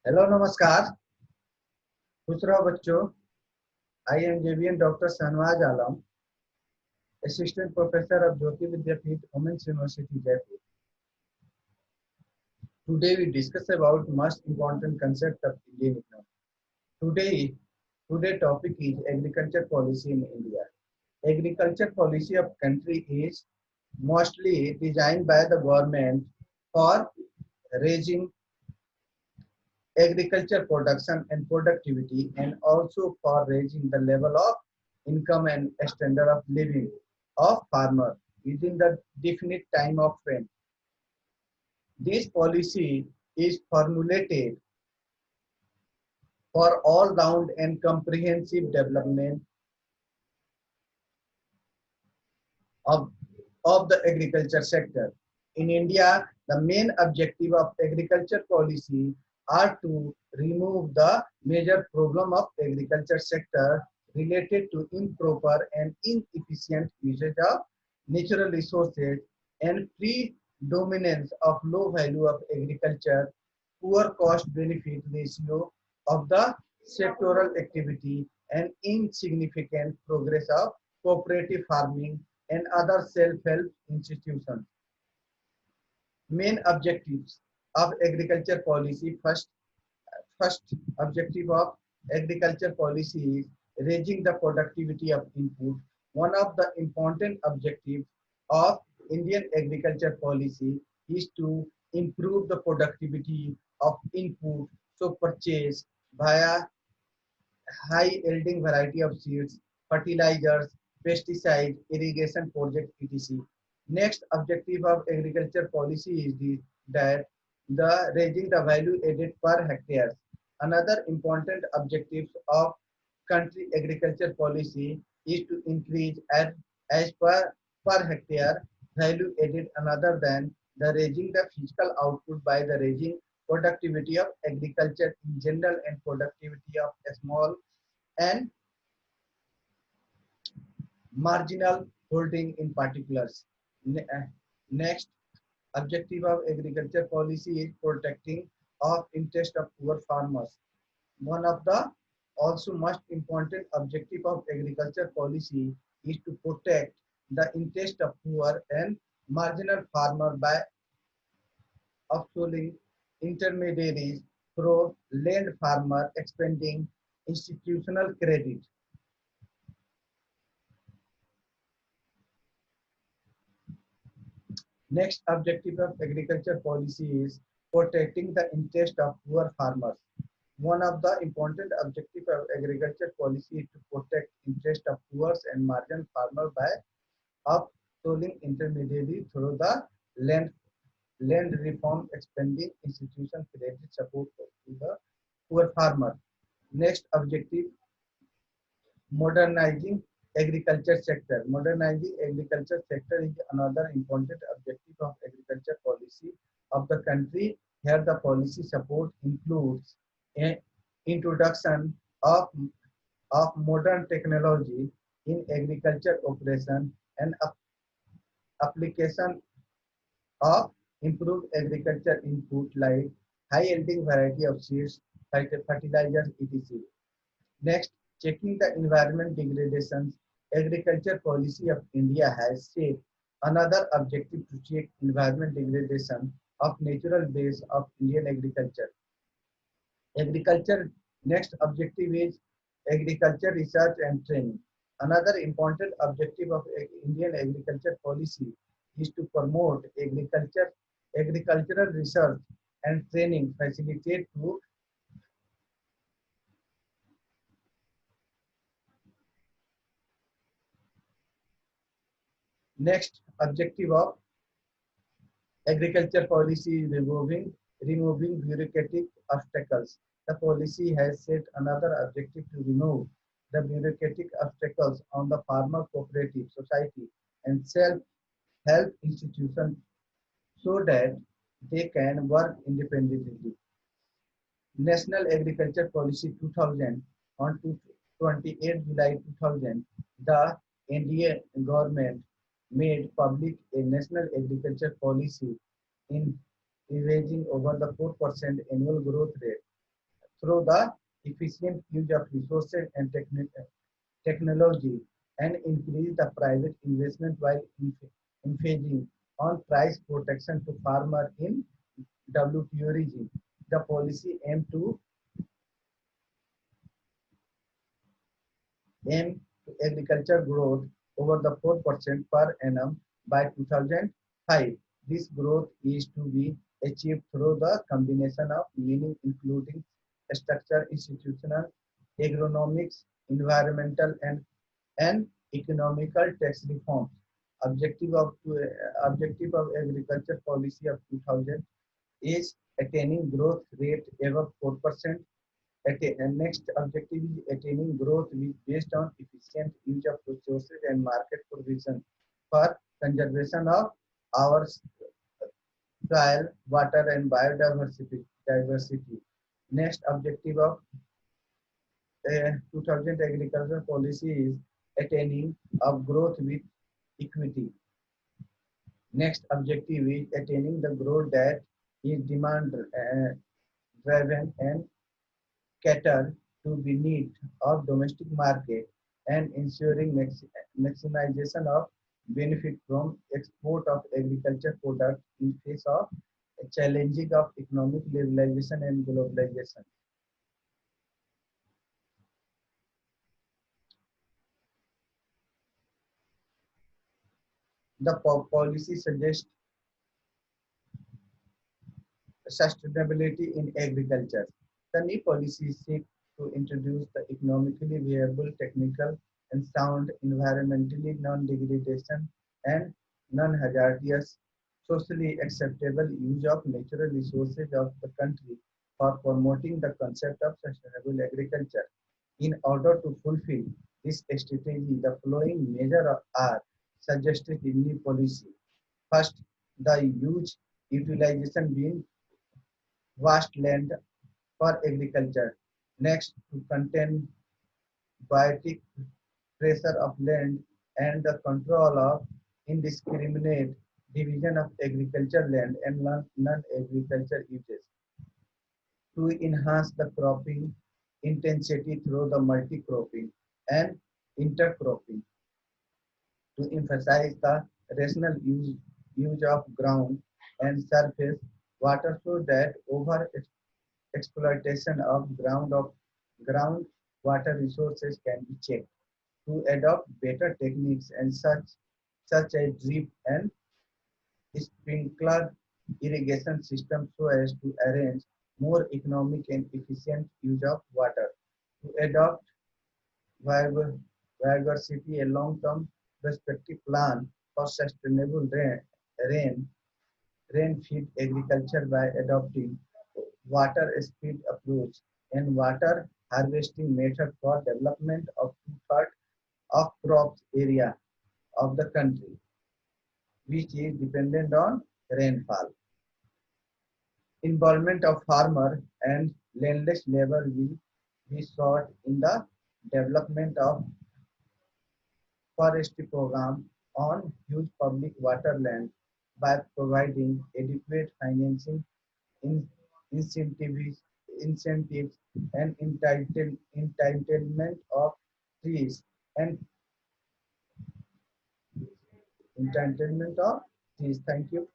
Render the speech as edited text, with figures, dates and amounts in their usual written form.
Hello नमस्कार। खुश रहो बच्चों। I am JVN doctor Shahnawaz Alam, assistant professor of Jyoti Vidyapeeth women's university Jaipur. Today we discuss about most important concept of Indian economy. Today topic is agriculture policy in India. Agriculture policy of country is mostly designed by the government for raising agriculture production and productivity, and also for raising the level of income and standard of living of farmer within the definite time of frame. This policy is formulated for all round and comprehensive development of, of the agriculture sector. In India, the main objective of agriculture policy are to remove the major problem of agriculture sector related to improper and inefficient usage of natural resources and predominance of low value of agriculture, poor cost benefit ratio of the sectoral activity, and insignificant progress of cooperative farming and other self-help institutions. Main objectives of agriculture policy. First objective of agriculture policy is raising the productivity of input. One of the important objectives of Indian agriculture policy is to improve the productivity of input, so purchase via high yielding variety of seeds, fertilizers, pesticides, irrigation project, etc. Next objective of agriculture policy is that the raising the value added per hectare. Another important objective of country agriculture policy is to increase as per hectare value added another than the raising the physical output by the raising productivity of agriculture in general and productivity of small and marginal holding in particulars. Next objective of agriculture policy is protecting of interest of poor farmers. One of the also most important objective of agriculture policy is to protect the interest of poor and marginal farmer by upselling intermediaries through land farmer expanding institutional credit. Next objective of agriculture policy is protecting the interest of poor farmers. One of the important objectives of agriculture policy is to protect interest of poor and marginal farmers by upselling intermediary through the land reform, expanding institution credit support to the poor farmer. Next objective, modernizing agriculture sector. Modernizing agriculture sector is another important objective of agriculture policy of the country. Here the policy support includes a introduction of, of modern technology in agriculture operation and application of improved agriculture input like high yielding variety of seeds, fertilizers, etc. Next, checking the environment degradations. Agriculture policy of India has set another objective to check environment degradation of natural base of Indian agriculture. Agriculture next objective is agriculture research and training. Another important objective of Indian agriculture policy is to promote agricultural research and training facilitate to next objective of agriculture policy is removing bureaucratic obstacles. The policy has set another objective to remove the bureaucratic obstacles on the farmer cooperative society and self-help institutions so that they can work independently. National Agriculture Policy 2000 on 28 July 2000, the NDA government made public a national agriculture policy in averaging over the 4% annual growth rate. through the efficient use of resources and technology, and increase the private investment while emphasizing on price protection to farmers in WTO regime. The policy aim to agriculture growth over the 4% per annum by 2005. This growth is to be achieved through the combination of meaning including structure, institutional, agronomics, environmental, and economical tax reforms. Objective of agriculture policy of 2000 is attaining growth rate above 4%. And next objective is attaining growth based on efficient use of resources and market provision for conservation of our soil, water, and biodiversity. Next objective of 2000 agricultural policy is attaining of growth with equity. Next objective is attaining the growth that is demand driven and cater to the need of domestic market and ensuring maximization of benefit from export of agriculture products in face of challenging of economic liberalization and globalization. The policy suggests sustainability in agriculture. The new policy seek to introduce the economically viable, technical, and sound, environmentally non-degradation and non-hazardous, socially acceptable use of natural resources of the country for promoting the concept of sustainable agriculture. In order to fulfill this strategy, the following measures are suggested in the policy. First, the huge utilization being vast land for agriculture. Next, to contain biotic pressure of land and the control of indiscriminate division of agriculture land and non-agriculture uses. To enhance the cropping intensity through the multi-cropping and intercropping. To emphasize the rational use of ground and surface water so that over exploitation of groundwater resources can be checked. To adopt better techniques and such as drip and sprinkler irrigation systems so as to arrange more economic and efficient use of water. To adopt biodiversity a long-term perspective plan for sustainable rain rain-fed agriculture by adopting water speed approach and water harvesting method for development of two-thirds of crops area of the country, which is dependent on rainfall. Involvement of farmer and landless labor will be sought in the development of forestry program on huge public waterland by providing adequate financing in incentives, incentives and entitlement of trees and entitlement of trees. Thank you.